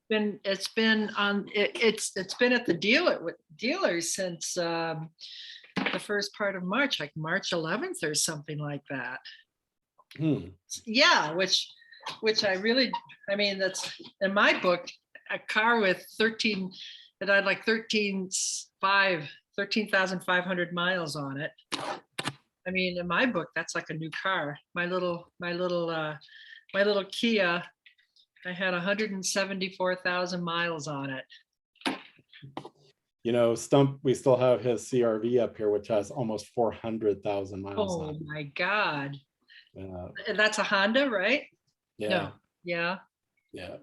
it's been at the dealers since the first part of March, like March 11th or something like that. Yeah, which I mean, that's in my book, a car with 13, that had like 13,500 miles on it. I mean, in my book, that's like a new car. My little Kia, I had 174,000 miles on it. You know, Stump, we still have his CRV up here, which has almost 400,000 miles on it. Oh my God. Yeah. That's a Honda, right? Yeah. No. Yeah. Yeah.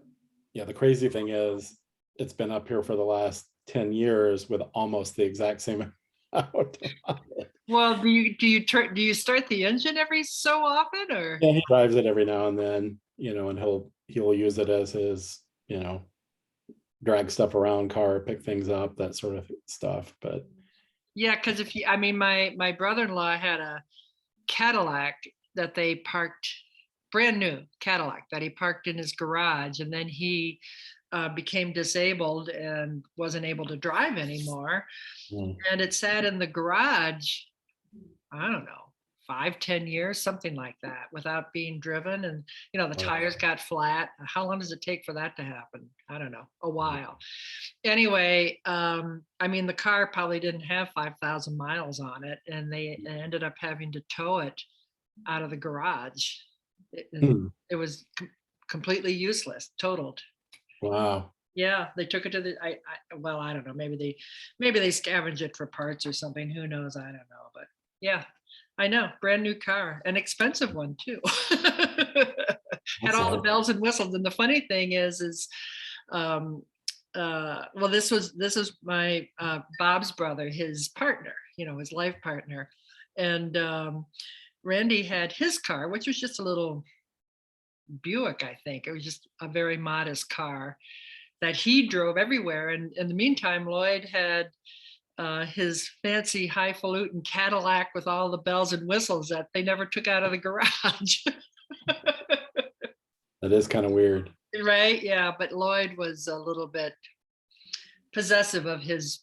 Yeah. The crazy thing is it's been up here for the last 10 years with almost the exact same amount. Well, do you start the engine every so often, or? Yeah, he drives it every now and then, you know, and he'll use it as his, you know, drag stuff around car, pick things up, that sort of stuff. But yeah, because I mean, my brother-in-law had a Cadillac that they parked, brand new Cadillac that he parked in his garage, and then he became disabled and wasn't able to drive anymore. And it sat in the garage, I don't know, 5-10 years, something like that, without being driven. And you know, the tires got flat. How long does it take for that to happen? I don't know, a while. Anyway, I mean, the car probably didn't have 5,000 miles on it, and they ended up having to tow it out of the garage. It was completely useless, totaled. wow. Yeah, they took it to the well, I don't know, maybe they scavenged it for parts or something, who knows, I don't know. But yeah, I know, brand new car, an expensive one too. Had all the bells and whistles. And the funny thing is well, this was my Bob's brother, his partner, you know, his life partner. And Randy had his car, which was just a little Buick, I think. It was just a very modest car that he drove everywhere. And in the meantime, Lloyd had his fancy highfalutin Cadillac with all the bells and whistles that they never took out of the garage. That is kind of weird. Right? Yeah, but Lloyd was a little bit possessive of his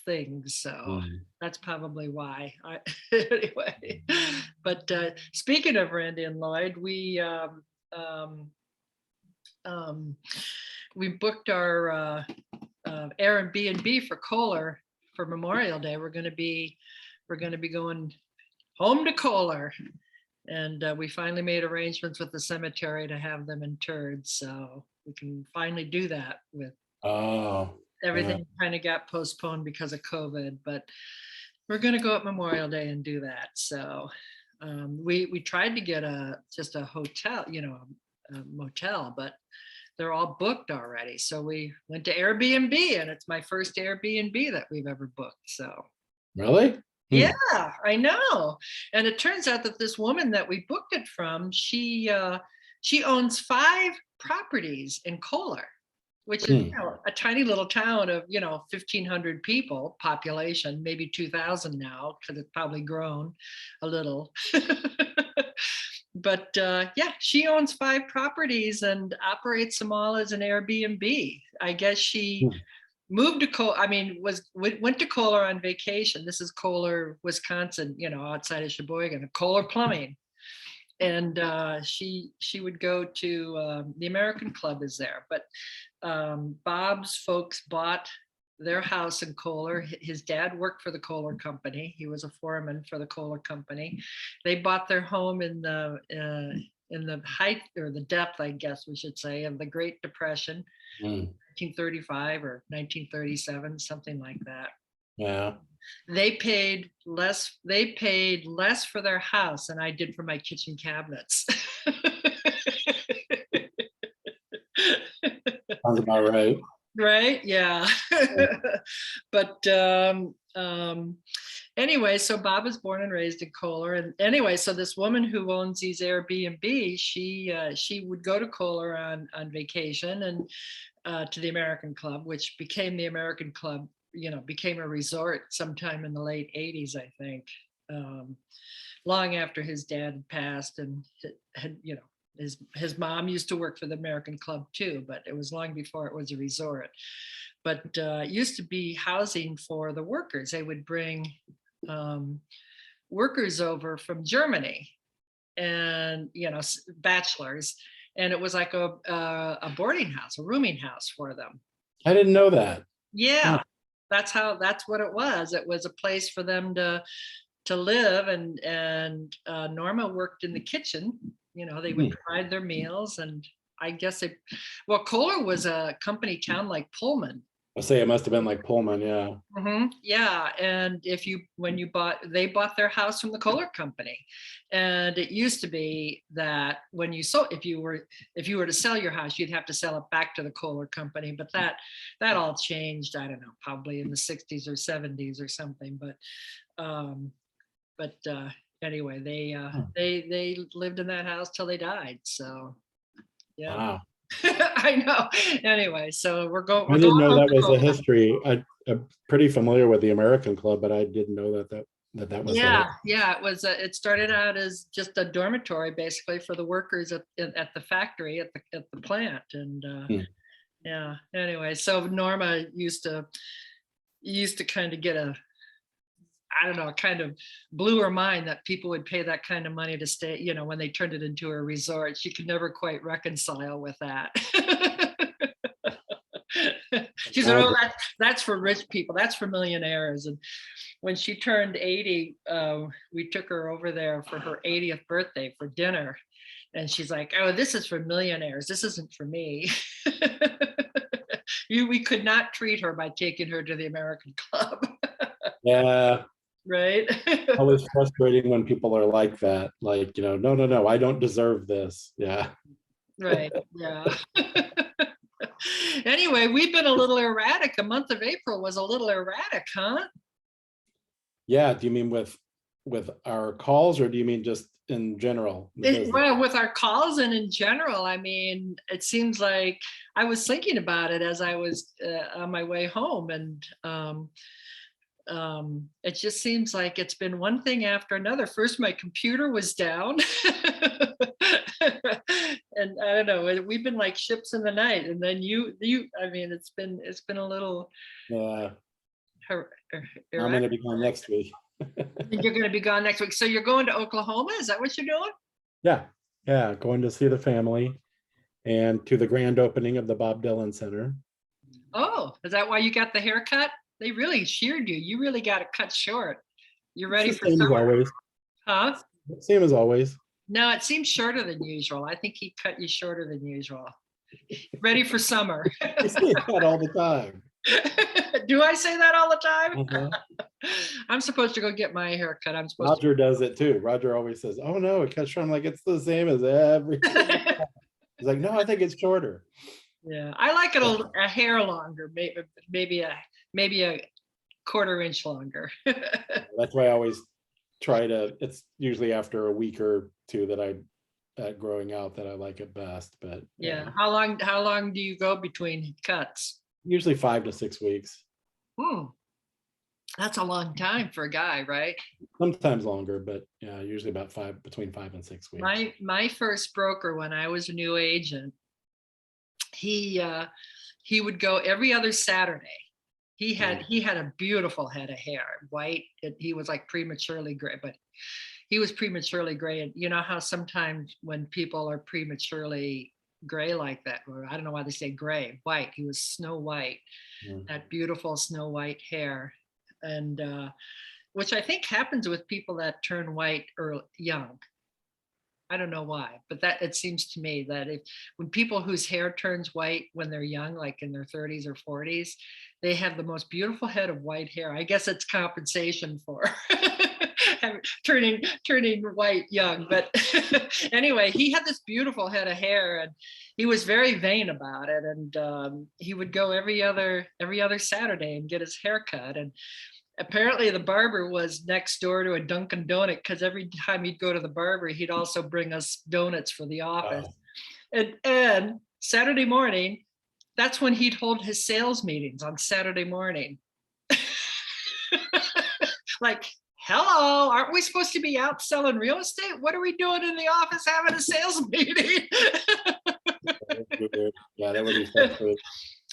things, so that's probably why. Anyway, but speaking of Randy and Lloyd, we booked our Airbnb for Kohler for Memorial Day. We're going to be going home to Kohler, and we finally made arrangements with the cemetery to have them interred, so we can finally do that. With everything kind of got postponed because of COVID, but we're going to go up Memorial Day and do that. So we tried to get just a hotel, you know, a motel, but they're all booked already. So we went to Airbnb, and it's my first Airbnb that we've ever booked. So really? Yeah, I know. And it turns out that this woman that we booked it from, she owns 5 properties in Kohler, which is, you know, a tiny little town of, you know, 1,500 people population, maybe 2,000 now, because it's probably grown a little. But yeah, she owns 5 properties and operates them all as an Airbnb. I guess she moved to Kohler. I mean, went to Kohler on vacation. This is Kohler, Wisconsin, you know, outside of Sheboygan, Kohler Plumbing. And she would go to the American Club is there, but Bob's folks bought their house in Kohler. His dad worked for the Kohler Company. He was a foreman for the Kohler Company. They bought their home in the height, or the depth, I guess we should say, of the Great Depression, 1935 or 1937, something like that. Yeah. They paid less for their house than I did for my kitchen cabinets. Sounds about right. Right? Yeah. But anyway, so Bob was born and raised in Kohler. And anyway, so this woman who owns these Airbnb, she would go to Kohler on vacation, and to the American Club, which became the American Club, you know, became a resort sometime in the late 80s, I think, long after his dad had passed and had, you know, His mom used to work for the American Club too, but it was long before it was a resort. But it used to be housing for the workers. They would bring workers over from Germany, and bachelors, and it was like a boarding house, a rooming house for them. I didn't know that. Yeah, Huh. that's what it was. It was a place for them to live, and Norma worked in the kitchen. They would provide their meals, and I guess Kohler was a company town like Pullman. I say it must have been like Pullman, yeah. Yeah, and they bought their house from the Kohler company, and it used to be that when you sold, if you were to sell your house, you'd have to sell it back to the Kohler company. But that all changed. I don't know, probably in the 60s or 70s or something. But anyway, they lived in that house till they died. So yeah. Wow. I know. Anyway, so we're I going. didn't know that was a history. I'm pretty familiar with the American Club, but I didn't know that was Yeah, it was. It started out as just a dormitory, basically, for the workers at the factory, at the plant, and yeah. Anyway, so Norma used to kind of get I don't know, kind of blew her mind that people would pay that kind of money to stay, when they turned it into a resort. She could never quite reconcile with that. She said, "Oh, that's for rich people. That's for millionaires." And when she turned 80, we took her over there for her 80th birthday for dinner. And she's like, "Oh, this is for millionaires. This isn't for me." We could not treat her by taking her to the American Club. Yeah. Right. Always frustrating when people are like that. Like, no, I don't deserve this. Yeah. Right. Yeah. Anyway, we've been a little erratic. The month of April was a little erratic, huh? Yeah. Do you mean with our calls, or do you mean just in general? Well, with our calls and in general, I mean, it seems like I was thinking about it as I was on my way home, and it just seems like it's been one thing after another. First, my computer was down. And I don't know, we've been like ships in the night. And then I mean, it's been a little. Yeah. I'm going to be gone next week. You're going to be gone next week. So you're going to Oklahoma? Is that what you're doing? Yeah. Yeah. Going to see the family and to the grand opening of the Bob Dylan Center. Oh, is that why you got the haircut? They really sheared you. You really got it cut short. You're ready for same summer. As always. Huh? Same as always. No, it seems shorter than usual. I think he cut you shorter than usual. Ready for summer. You say that all the time. Do I say that all the time? I'm supposed to go get my hair cut. Roger does it too. Roger always says, "Oh no, it cuts short." I'm like, it's the same as everything. He's like, "No, I think it's shorter." Yeah, I like it a hair longer, maybe a quarter inch longer. That's why I always try to. It's usually after a week or two that growing out that I like it best. But yeah, how long do you go between cuts? Usually 5 to 6 weeks. That's a long time for a guy, right? Sometimes longer, but yeah, usually between 5 and 6 weeks. My first broker, when I was a new agent, he would go every other Saturday. He had a beautiful head of hair, white. He was like prematurely gray, but he was prematurely gray. And you know how sometimes when people are prematurely gray like that, or I don't know why they say gray, white. He was snow white, that beautiful snow white hair, and which I think happens with people that turn white or young. I don't know why, but that it seems to me that when people whose hair turns white when they're young, like in their 30s or 40s, they have the most beautiful head of white hair. I guess it's compensation for turning white young. But anyway, he had this beautiful head of hair, and he was very vain about it. And he would go every other Saturday and get his hair cut. And apparently the barber was next door to a Dunkin' Donut, because every time he'd go to the barber, he'd also bring us donuts for the office. And Saturday morning, that's when he'd hold his sales meetings on Saturday morning. Like hello, aren't we supposed to be out selling real estate? What are we doing in the office having a sales meeting? Yeah, that would be frustrating.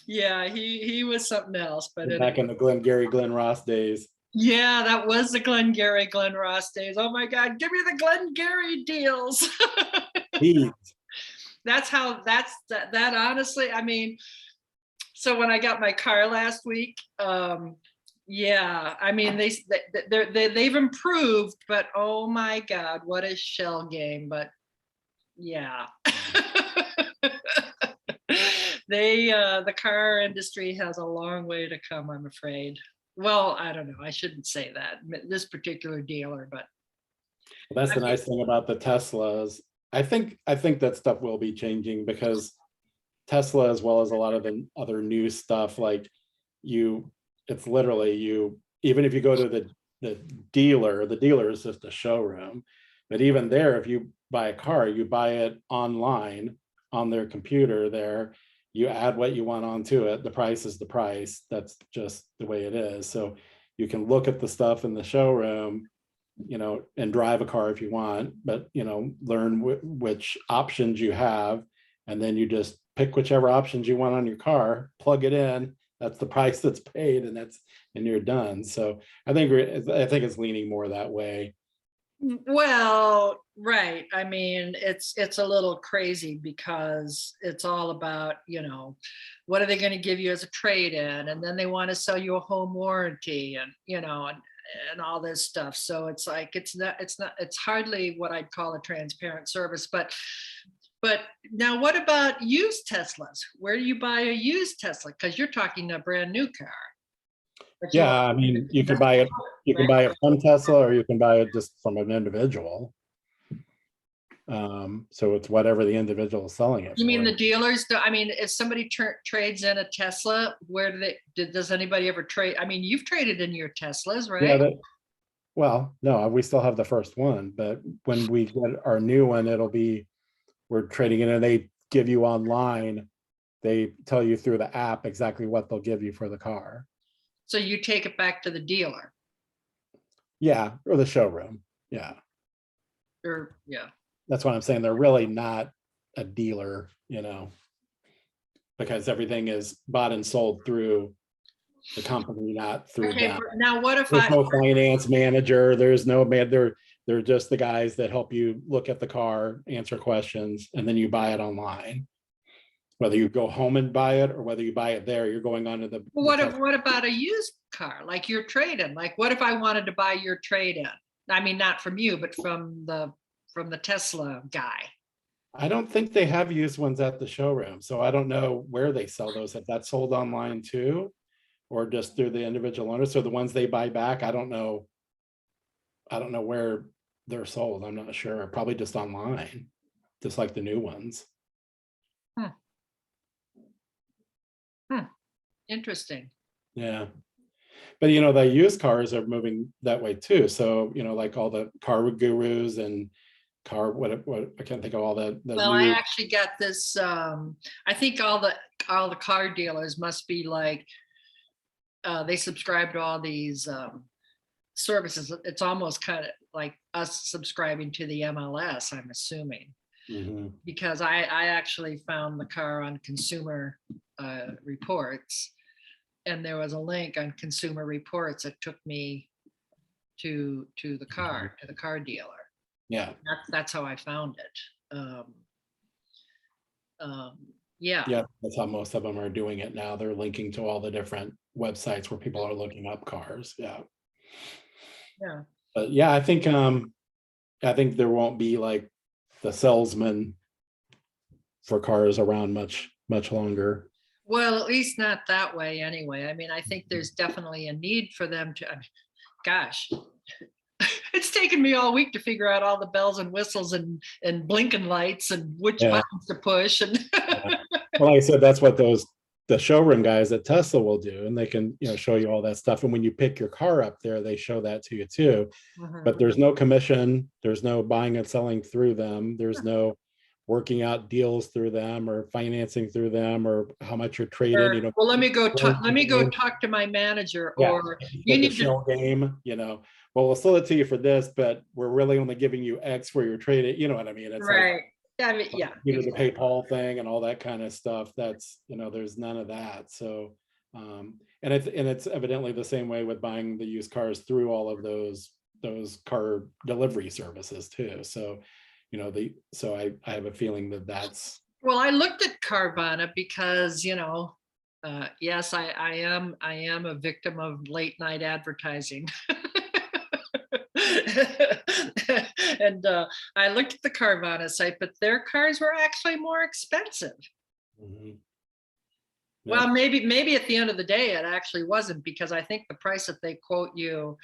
Yeah, he was something else. But Back in the Glengarry Glen Ross days. yeah, that was the Glengarry Glen Ross days. Oh my God, give me the Glengarry deals. That's how, that honestly, I mean, so when I got my car last week, yeah, I mean, they've improved, but oh my God, what a shell game. But yeah. The car industry has a long way to come, I'm afraid. Well, I don't know, I shouldn't say that, this particular dealer, but That's the nice thing about the Teslas. I think that stuff will be changing, because Tesla, as well as a lot of the other new stuff, like it's literally even if you go to the dealer is just a showroom. But even there, if you buy a car, you buy it online on their computer there. You add what you want onto it. The price is the price. That's just the way it is. So you can look at the stuff in the showroom, and drive a car if you want, but, learn which options you have. And then you just pick whichever options you want on your car, plug it in. That's the price that's paid, and you're done. So I think it's leaning more that way. well, right. I mean, it's a little crazy, because it's all about, what are they going to give you as a trade-in, and then they want to sell you a home warranty, and and all this stuff. So it's like it's hardly what I'd call a transparent service. But now, what about used Teslas? Where do you buy a used Tesla? Because you're talking a brand new car. Yeah, I mean, you can buy it. You can buy it from Tesla, or you can buy it just from an individual. So it's whatever the individual is selling it. You mean the dealers? I mean, if somebody trades in a Tesla, where does anybody ever trade? I mean, you've traded in your Teslas, right? Yeah. Well, no, we still have the first one, but when we get our new one, we're trading in, and they give you online. They tell you through the app exactly what they'll give you for the car. So you take it back to the dealer. Yeah, or the showroom. Yeah. Or yeah. That's what I'm saying. They're really not a dealer, because everything is bought and sold through the company, not through them. Now, what if There's no finance manager? There's no man. They're just the guys that help you look at the car, answer questions, and then you buy it online. Whether you go home and buy it, or whether you buy it there, you're going on to the. What about a used car, like your trade-in? Like, what if I wanted to buy your trade-in? I mean, not from you, but from the Tesla guy. I don't think they have used ones at the showroom, so I don't know where they sell those. If that's sold online too, or just through the individual owners. So the ones they buy back, I don't know where they're sold. I'm not sure. Probably just online, just like the new ones. Interesting. Yeah. But the used cars are moving that way too. So, like all the car gurus and what I can't think of all the well, I actually got this. I think all the car dealers must be like, they subscribe to all these services. It's almost kind of like us subscribing to the MLS, I'm assuming. Mm-hmm. Because I actually found the car on Consumer Reports, and there was a link on Consumer Reports that took me to the car, to the car dealer. Yeah, that's how I found it. Yeah, that's how most of them are doing it now. They're linking to all the different websites where people are looking up cars. Yeah. But yeah, I think there won't be like the salesman for cars around much longer. Well, at least not that way anyway. I mean, I think there's definitely a need for them to, gosh, it's taken me all week to figure out all the bells and whistles and blinking lights and which buttons to push. And well, like I said, that's what the showroom guys at Tesla will do, and they can show you all that stuff. And when you pick your car up there, they show that to you too. Mm-hmm. But there's no commission, there's no buying and selling through them, there's no working out deals through them or financing through them or how much you're trading. Well, let me go talk to my manager. Yeah, Or you need show game. well, we'll sell it to you for this, but we're really only giving you X for your trade. You know what I mean? It's like, Right. I mean, yeah. you know, the PayPal thing and all that kind of stuff. That's, you know, there's none of that. So, and it's evidently the same way with buying the used cars through all of those car delivery services too. So, you know, so I have a feeling that that's. Well, I looked at Carvana because, you know, yes, I am a victim of late night advertising. And I looked at the Carvana site, but their cars were actually more expensive. Mhm. Well, maybe at the end of the day, it actually wasn't, because I think the price that they quote you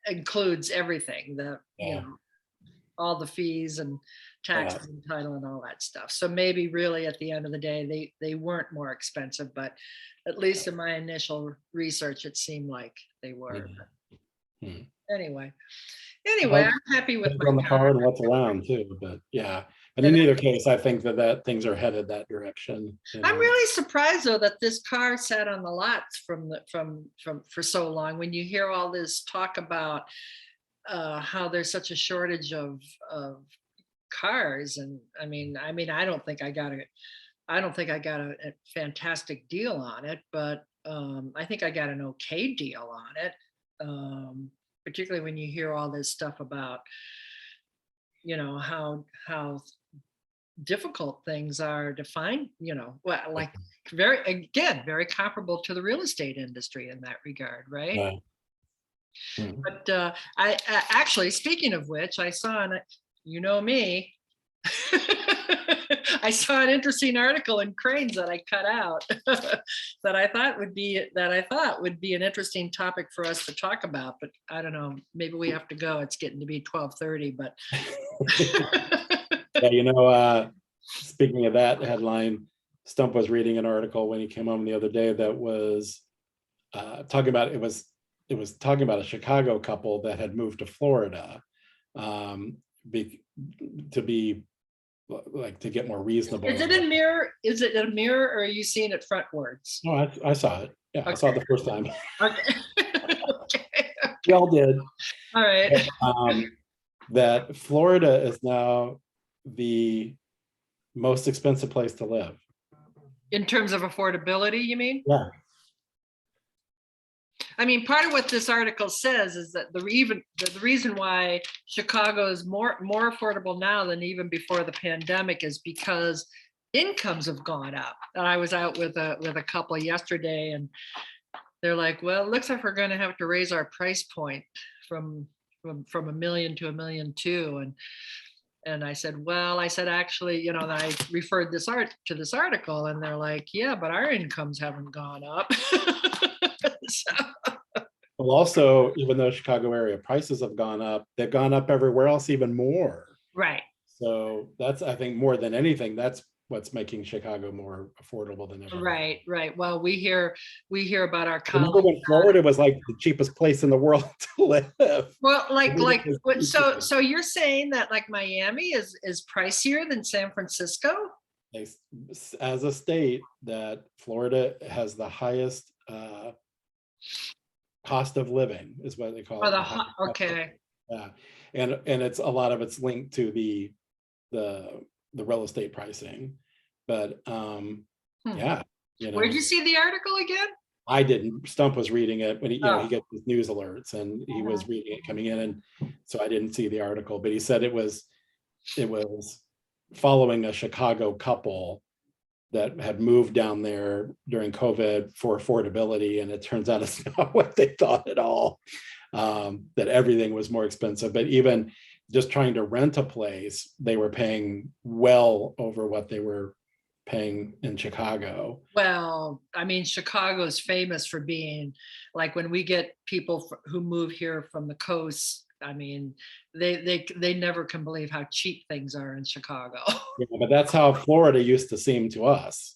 includes everything, you know, all the fees and taxes and title and all that stuff. So maybe really at the end of the day, they weren't more expensive, but at least in my initial research, it seemed like they were. Anyway, Well, I'm happy with on my the car. car and what's around too, but yeah. And in either case, I think that things are headed that direction. You know? I'm really surprised though that this car sat on the lots from for so long. When you hear all this talk about how there's such a shortage of cars, and I mean, I don't think I got a fantastic deal on it, but I think I got an okay deal on it. Particularly when you hear all this stuff about, you know, how difficult things are to find, you know, well, like very comparable to the real estate industry in that regard, right? But I actually, speaking of which, I saw you know me, I saw an interesting article in Cranes that I cut out that I thought would be an interesting topic for us to talk about. But I don't know, maybe we have to go. It's getting to be 12:30, but yeah, you know, speaking of that headline, Stump was reading an article when he came home the other day that was talking about talking about a Chicago couple that had moved to Florida to get more reasonable. Is it a mirror? Is it a mirror, or are you seeing it frontwards? No, I saw it. Yeah, okay. I saw it the first time. Okay. Okay. We all did. All right. That Florida is now the most expensive place to live. In terms of affordability, you mean? Yeah. I mean, part of what this article says is that the reason why Chicago is more affordable now than even before the pandemic is because incomes have gone up. And I was out with a couple yesterday, and they're like, "Well, it looks like we're going to have to raise our price point from $1 million to $1.2 million." And I said, actually, you know, I referred to this article, and they're like, "Yeah, but our incomes haven't gone up." So. Well, also, even though Chicago area prices have gone up, they've gone up everywhere else even more. Right. So that's, I think, more than anything, that's what's making Chicago more affordable than ever. Right. Well, we hear about our Remember when Florida was like the cheapest place in the world to live? Well, so you're saying that like Miami is pricier than San Francisco? As a state, that Florida has the highest cost of living, is what they call it. Okay. Yeah, and it's a lot of it's linked to the real estate pricing, but yeah. You know, where'd you see the article again? I didn't. Stump was reading it when he gets his news alerts, and he was reading it coming in, and so I didn't see the article. But he said it was following a Chicago couple that had moved down there during COVID for affordability, and it turns out it's not what they thought at all. That everything was more expensive, but even just trying to rent a place, they were paying well over what they were paying in Chicago. Well, I mean, Chicago's famous for being like, when we get people who move here from the coast, I mean, they never can believe how cheap things are in Chicago. Yeah, but that's how Florida used to seem to us.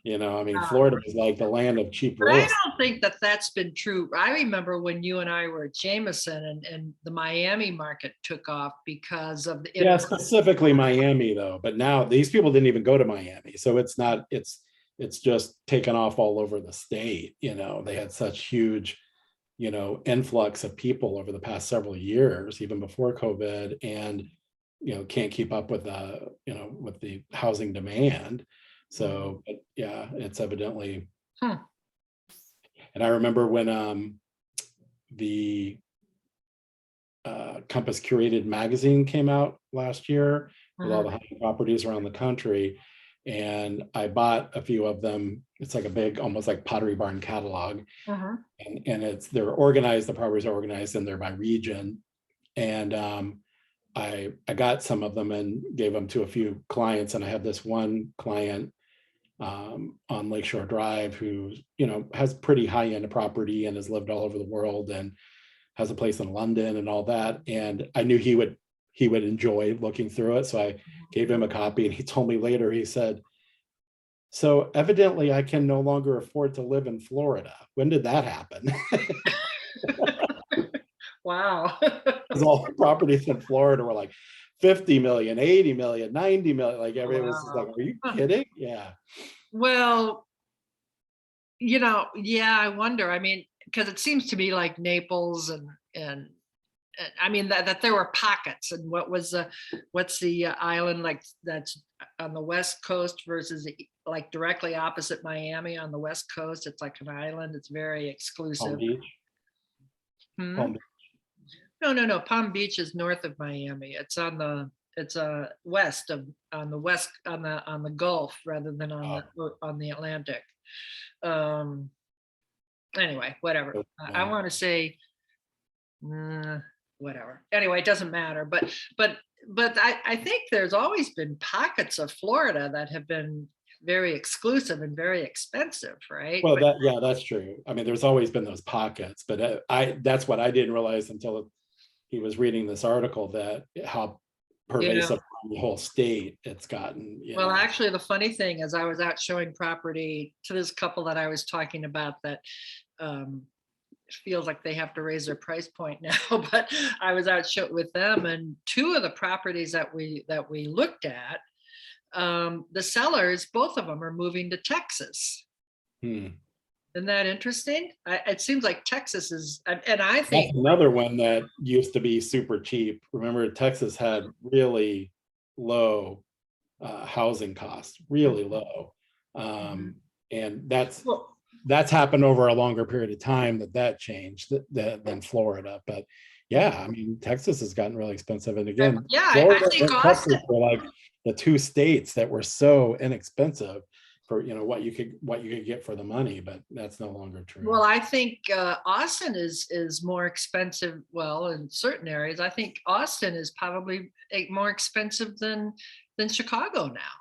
You know, I mean, Florida is like the land of cheap real estate. I don't think that's been true. I remember when you and I were at Jameson, and the Miami market took off because of the specifically Miami though. But now these people didn't even go to Miami, so it's not. It's just taken off all over the state. You know, they had such huge influx of people over the past several years, even before COVID, and can't keep up with the housing demand. So but yeah, it's evidently. And I remember when the Compass Curated magazine came out last year with all the housing properties around the country, and I bought a few of them. It's like a big, almost like Pottery Barn catalog, and they're organized. The properties are organized in there by region, and I got some of them and gave them to a few clients, and I had this one client on Lakeshore Drive who has pretty high end property and has lived all over the world and has a place in London and all that, and I knew he would enjoy looking through it, so I gave him a copy, and he told me later, he said, so evidently I can no longer afford to live in Florida. When did that happen? Wow. Because all the properties in Florida were like 50 million, 80 million, 90 million. Like everyone was just like, are you kidding? Yeah. Well, yeah, I wonder. I mean, because it seems to be like Naples and I mean that there were pockets. And what's the island like that's on the west coast versus like directly opposite Miami on the west coast? It's like an island. It's very Palm exclusive. Beach. Palm Beach. No. Palm Beach is north of Miami. It's west of on the Gulf rather than on the Atlantic. Anyway, whatever. I want to say whatever. Anyway, it doesn't matter. But I think there's always been pockets of Florida that have been very exclusive and very expensive, right? Well, that's true. I mean, there's always been those pockets, but that's what I didn't realize until he was reading this article, that how pervasive the whole state it's gotten. Well, actually, the funny thing is I was out showing property to this couple that I was talking about that feels like they have to raise their price point now, but I was out with them, and two of the properties that we looked at, the sellers, both of them are moving to Texas. Isn't that interesting? It seems like Texas is, and I think that's another one that used to be super cheap. Remember, Texas had really low housing costs, really low, and that's happened over a longer period of time that changed than Florida. But yeah, I mean, Texas has gotten really expensive, and again, Florida I think Austin were like the two states that were so inexpensive for what you could get for the money, but that's no longer true. Well, I think Austin is more expensive. Well, in certain areas, I think Austin is probably more expensive than Chicago now.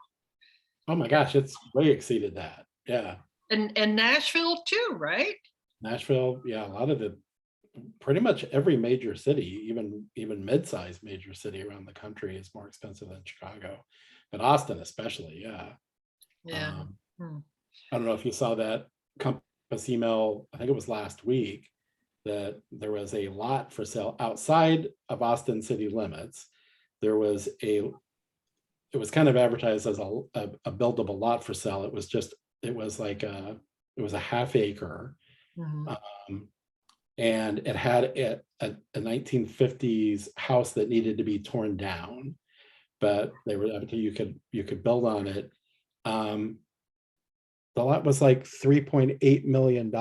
Oh my gosh, it's way exceeded that. Yeah. And Nashville too, right? Nashville, yeah, a lot of pretty much every major city, even mid-sized major city around the country is more expensive than Chicago, but Austin especially, yeah. Yeah. I don't know if you saw that Compass email, I think it was last week, that there was a lot for sale outside of Austin city limits. It was kind of advertised as a buildable lot for sale. It was a half acre. And it had a 1950s house that needed to be torn down, but you could build on it. The lot was like $3.8 million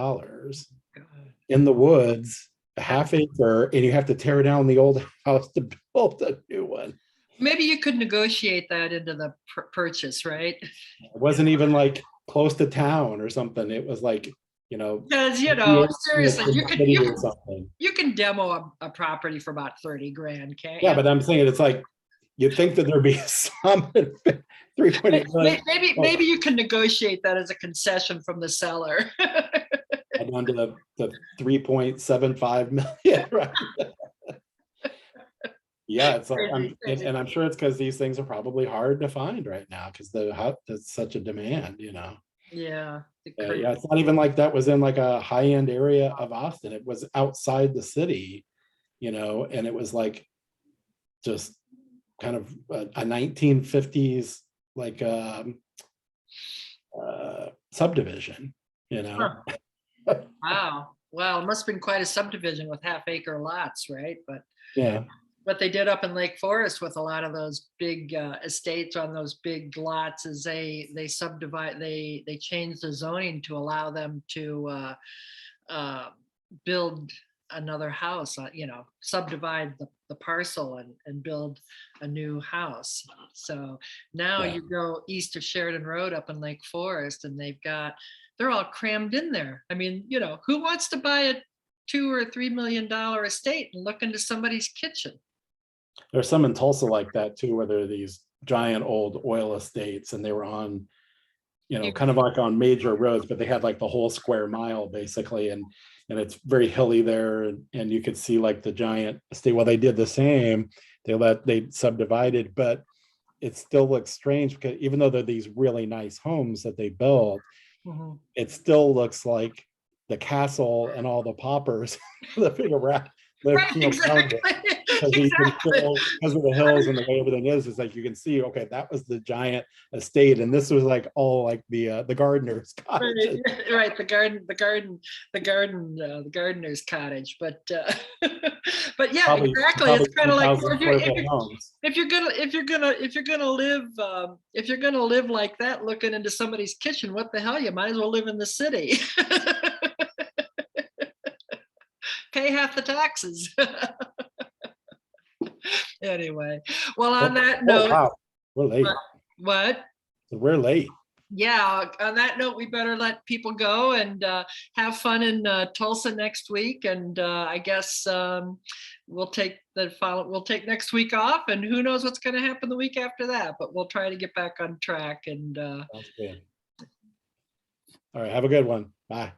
in the woods, a half acre, and you have to tear down the old house to build a new one. Maybe you could negotiate that into the purchase, right? It wasn't even like close to town or something. It was like, because seriously, you can demo a property for about 30 grand, can't you? Yeah, but I'm saying it's like, you'd think that there'd be some 3.8 million. Maybe you can negotiate that as a concession from the seller. Down to the 3.75 million, right? Yeah, it's like, and I'm sure it's because these things are probably hard to find right now because there's such a demand, Yeah. Yeah, it's not even like that was in like a high-end area of Austin. It was outside the city, and it was like just kind of a 1950s like subdivision, Wow. Well, it must have been quite a subdivision with half-acre lots, right? But Yeah, what they did up in Lake Forest with a lot of those big estates on those big lots is they subdivide, they changed the zoning to allow them to uh, build another house, subdivide the parcel and build a new house. So now yeah. you go east of Sheridan Road up in Lake Forest and they're all crammed in there. I mean, who wants to buy a $2 or $3 million estate and look into somebody's kitchen? There's some in Tulsa like that too, where there are these giant old oil estates and they were on, kind of like on major roads, but they had like the whole square mile basically. And it's very hilly there. And you could see like the giant estate. Well, they did the same. They subdivided, but it still looks strange because even though they're these really nice homes that they built, Mhm. it still looks like the castle and all the paupers living around, Right, around exactly. it. Because you can still, because of the hills and the way everything is, it's like you can see, okay, that was the giant estate, and this was like all like the gardener's cottages. Right, the gardener's cottage, but but yeah, Probably exactly. It's probably kind of like, well, 2,000 square foot homes. if you're gonna live like that, looking into somebody's kitchen, what the hell? You might as well live in the city. Pay half the taxes. Anyway, well, on that Oh note, wow, we're late. what? We're late. Yeah, on that note, we better let people go and have fun in Tulsa next week. And I guess we'll take next week off, and who knows what's going to happen the week after that. But we'll try to get back on track. And Sounds good. All right, have a good one. Bye.